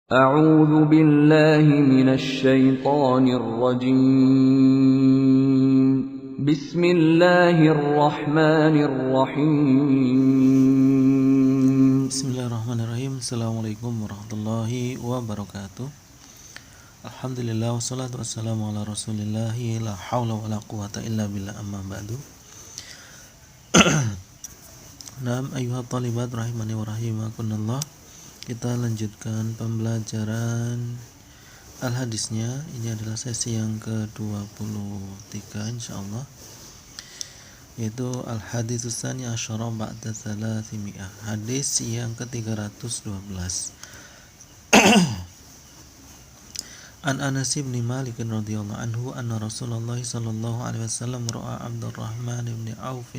أعوذ بالله من الشيطان الرجيم بسم الله الرحمن الرحيم Bismillahirrahmanirrahim. Assalamualaikum warahmatullahi wabarakatuh. Alhamdulillah wassalatu wassalamu ala rasulillahi la hawla wa la quwata illa billah amma ba'du. Naam ayuhat talibat rahimani wa rahimakunallah. Kita lanjutkan pembelajaran al-hadisnya. Ini adalah sesi yang ke-23 insyaallah, yaitu al-haditsus tsani asyara ba'da 300, hadis yang ke-312. An Anas bin Malik radhiyallahu anhu anna Rasulullah sallallahu alaihi wasallam ra'a Abdurrahman bin Auf.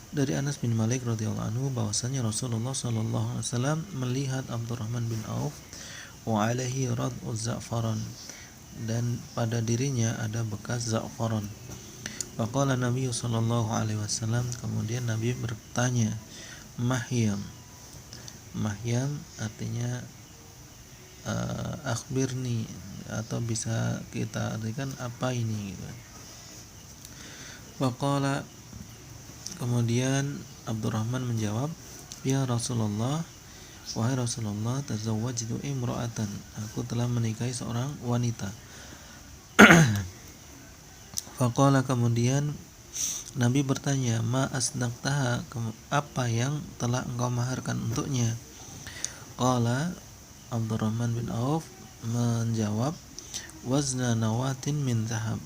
Dari Anas bin Malik radhiyallahu anhu bahwasanya Rasulullah sallallahu alaihi wasallam melihat Abdurrahman bin Auf wa alaihi rad'u za'faran, dan pada dirinya ada bekas za'faran. Faqala Nabi sallallahu alaihi wasallam, kemudian Nabi bertanya, mahyam. Mahyam artinya akhbirni, atau bisa kita artikan apa ini gitu. Faqala, kemudian Abdurrahman menjawab, ya Rasulullah, wahai Rasulullah, tazawwajtu imra'atan, aku telah menikahi seorang wanita. Faqala, kemudian Nabi bertanya, ma asdaqtaha, apa yang telah engkau maharkan untuknya? Qala, Abdurrahman bin Auf menjawab, wazna nawatin min zahab,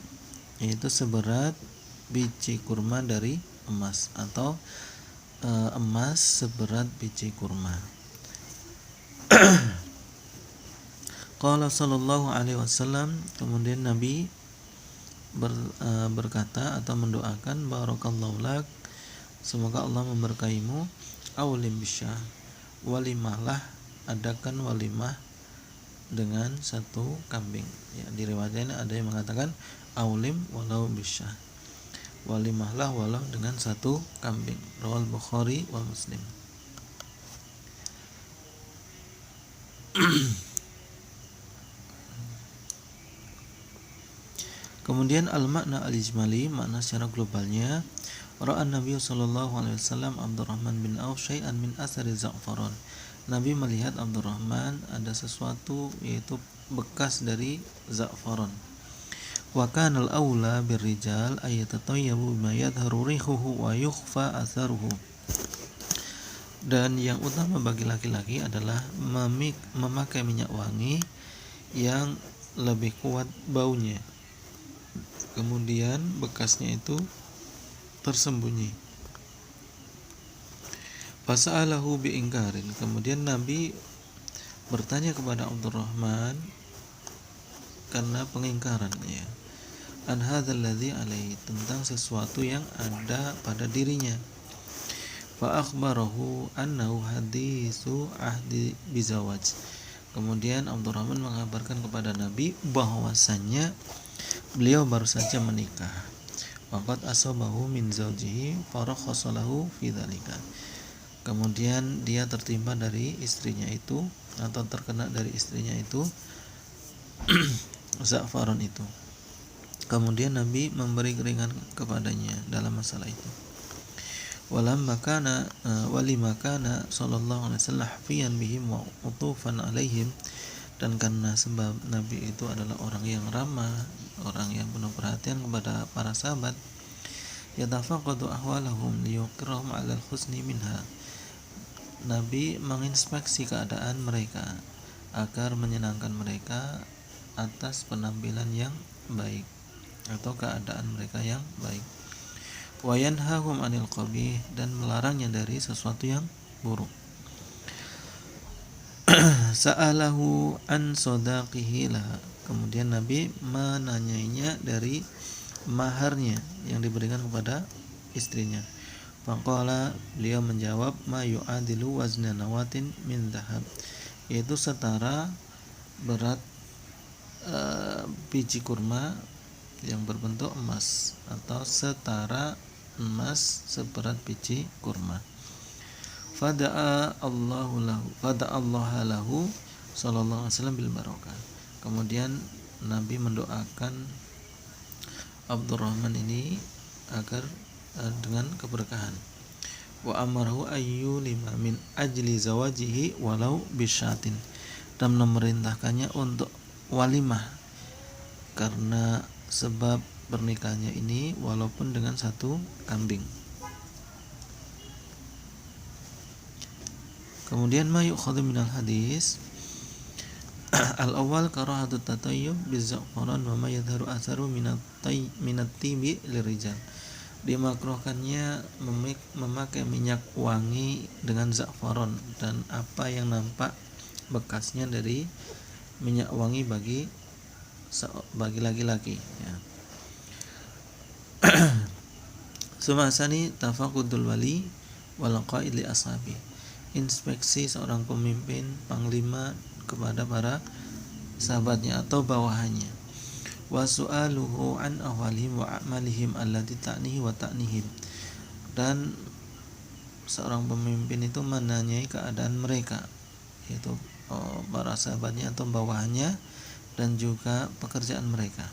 yaitu seberat biji kurma dari emas, atau emas seberat biji kurma. Qala sallallahu alaihi wasallam, kemudian Nabi berkata atau mendoakan, barakallahu lak, semoga Allah memberkahimu, aulim bisyah, walimahlah, adakan walimah dengan satu kambing. Ya, di riwayatnya ada yang mengatakan aulim walau bisyah, walimahlah walau dengan satu kambing. Rawal Bukhari wal Muslim. Kemudian al-makna al-ijmali, makna secara globalnya, ra'an Nabi sallallahu alaihi wasallam Abdurrahman bin Auf syai'an min athari za'faran. Nabi melihat Abdurrahman ada sesuatu, yaitu bekas dari za'faran. Wa kana al-aula birrijal ayatatayyabu bima yadhharu rihuhu wa yukhfa atharuhu. Dan yang utama bagi laki-laki adalah memakai minyak wangi yang lebih kuat baunya, kemudian bekasnya itu tersembunyi. Fasa'alahu bi'ingkarin, kemudian Nabi bertanya kepada Abdurrahman karena pengingkarannya, an hadzal ladzi alaihi, tentang sesuatu yang ada pada dirinya. Fa akhbarahu annahu haditsu ahdi bizawaj, kemudian Abdurrahman mengabarkan kepada Nabi bahwasannya beliau baru saja menikah. Waqad asabahu min zawjihi farakhasa lahu fi dzalika, kemudian dia tertimpa dari istrinya itu, atau terkena dari istrinya itu za'faran itu, kemudian Nabi memberi keringan kepadanya dalam masalah itu. Walamma kana sallallahu alaihi wasallam hafiyan bihim wa utufan alaihim, dan karena sebab Nabi itu adalah orang yang ramah, orang yang penuh perhatian kepada para sahabat, yatafaqadu ahwalahum liyuqirrahum 'ala al-husni minha, Nabi menginspeksi keadaan mereka agar menyenangkan mereka atas penampilan yang baik atau keadaan mereka yang baik. Wa yanhahum 'anil qabih, dan melarangnya dari sesuatu yang buruk. Sa'alahu an sadaqihi laha, kemudian Nabi menanyainya dari maharnya yang diberikan kepada istrinya. Faqala, beliau menjawab, ma yu'adilu wazna nawatin min dhahab, yaitu setara berat biji kurma yang berbentuk emas, atau setara emas seberat biji kurma. Fada'a Allah lahu, sallallahu alaihi wasallam bil barokah. Kemudian Nabi mendoakan Abdurrahman ini agar dengan keberkahan. Wa amarahu ayyu lima min ajli zawajihi walau bisyatin, dan memerintahkannya untuk walimah karena sebab pernikahannya ini walaupun dengan satu kambing. Kemudian ma yu'khadhu minal hadis al-awwal karahatu tatayyub bizzafaran wa ma yadharu atharu minat tibi lirijal. Dimakruhkannya memakai minyak wangi dengan za'faron dan apa yang nampak bekasnya dari minyak wangi bagi laki-laki ya. Sumasani tafaqudul wali wal qaid li ashabi, inspeksi seorang pemimpin panglima kepada para sahabatnya atau bawahannya. Wa su'aluhu an ahwalihim wa a'malihim allati ta'nihi wa ta'nihim, dan seorang pemimpin itu menanyai keadaan mereka, yaitu para sahabatnya atau bawahannya, dan juga pekerjaan mereka.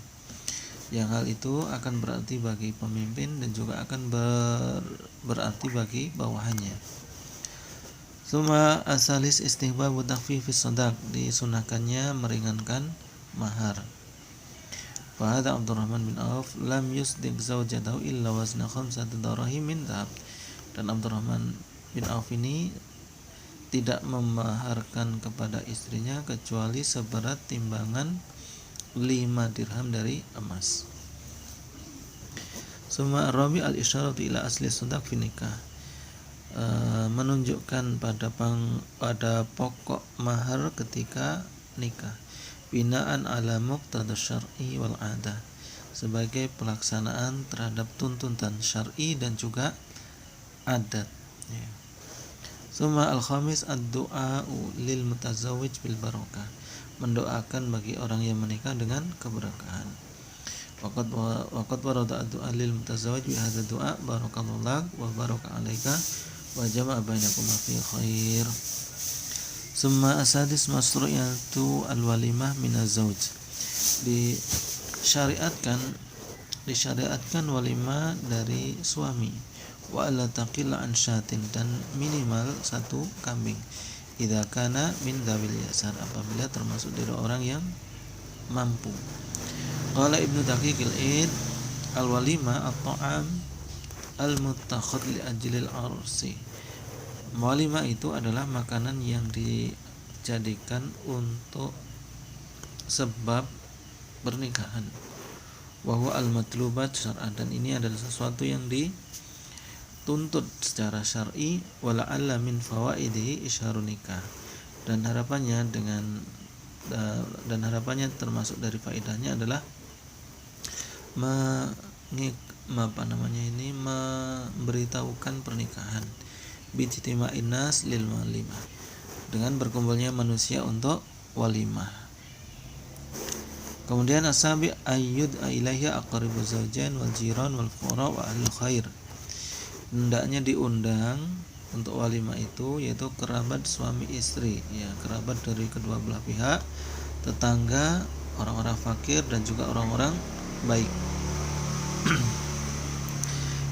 Yang hal itu akan berarti bagi pemimpin dan juga akan berarti bagi bawahannya. Suma asalis istihbabu takhfifis shadaq, disunahkannya meringankan mahar. Fa hadza Abdurrahman bin Auf lam yusdiq zawjatahu illa wazna khamsati darahim min dhahab, dan Abdurrahman bin Auf ini tidak memaharkan kepada istrinya kecuali seberat timbangan 5 dirham dari emas. Suma ar-rabi al-isyaratu ila asli shadaq fi nikah, menunjukkan pada pokok mahar ketika nikah, binaan ala muqtada syar'i wal adah, sebagai pelaksanaan terhadap tuntutan syar'i dan juga adat ya. Suma al-khamis ad-du'a lil mutazawwij bil barakah, mendoakan bagi orang yang menikah dengan keberkahan. Waqad warada ad-du'a lil mutazawwij bi hadza du'a barakallahu lak wa baraka 'alaika wa jama'a bainakuma fi khair. Summa asadis masru'iyatu al-walimah min az-zawj, disyariatkan walimah dari suami, wa alla taqilla an syatin, dan minimal 1 kambing, idza kana min dzawil yasar, apabila termasuk dari orang yang mampu. Qala Ibnu Daqiqil Id al-walima at-ta'am al-muttakhad li ajlil arsi, walimah itu adalah makanan yang dijadikan untuk sebab pernikahan. Wa huwa al-matlubat syar'an, dan ini adalah sesuatu yang dituntut secara syar'i. Wa la'alla min fawaidihi isyarun nikah, dan harapannya termasuk dari faedahnya adalah memberitahukan pernikahan, bijtima'in nas lil walimah, dengan berkumpulnya manusia untuk walimah. Kemudian asabi ayyud ilaiha aqrabu zawjain wal jiran wal fuqara wa ahlul khair, hendaknya diundang untuk walimah itu yaitu kerabat suami istri ya, kerabat dari kedua belah pihak, tetangga, orang-orang fakir, dan juga orang-orang baik.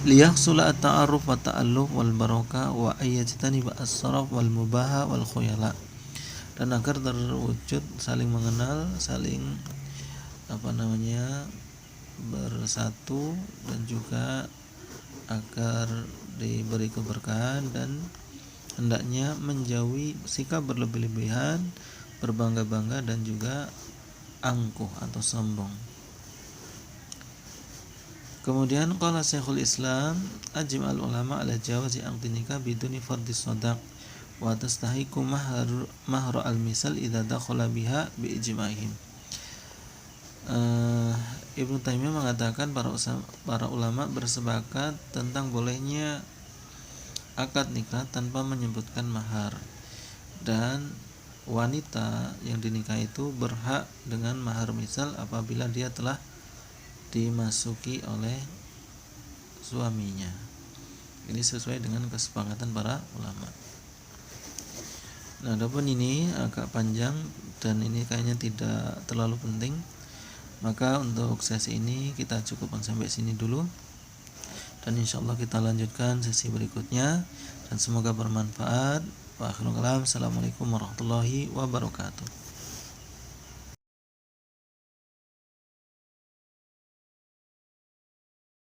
Liyahsula at-ta'aruf wa ta'alluf wal barakah wa ayyajtani as-saraf wal mubaha wal khuyala, dan agar terwujud saling mengenal, saling bersatu, dan juga agar diberi keberkahan, dan hendaknya menjauhi sikap berlebih-lebihan, berbangga-bangga, dan juga angkuh atau sombong. Kemudian qala Syekhul Islam ajma al ulama ala jawazi aqdi nikah biduni fardhi shadaq wa tastahiqu mahr al misal idza dakhala biha bi ijma'ihim. Ibnu Taimiyah mengatakan para ulama bersepakat tentang bolehnya akad nikah tanpa menyebutkan mahar, dan wanita yang dinikahi itu berhak dengan mahar misal apabila dia telah dimasuki oleh suaminya. Ini sesuai dengan kesepakatan para ulama. Nah, adapun ini agak panjang dan ini kayaknya tidak terlalu penting. Maka untuk sesi ini kita cukupkan sampai sini dulu, dan insyaallah kita lanjutkan sesi berikutnya, dan semoga bermanfaat. Wa akhiru kalam, assalamualaikum warahmatullahi wabarakatuh.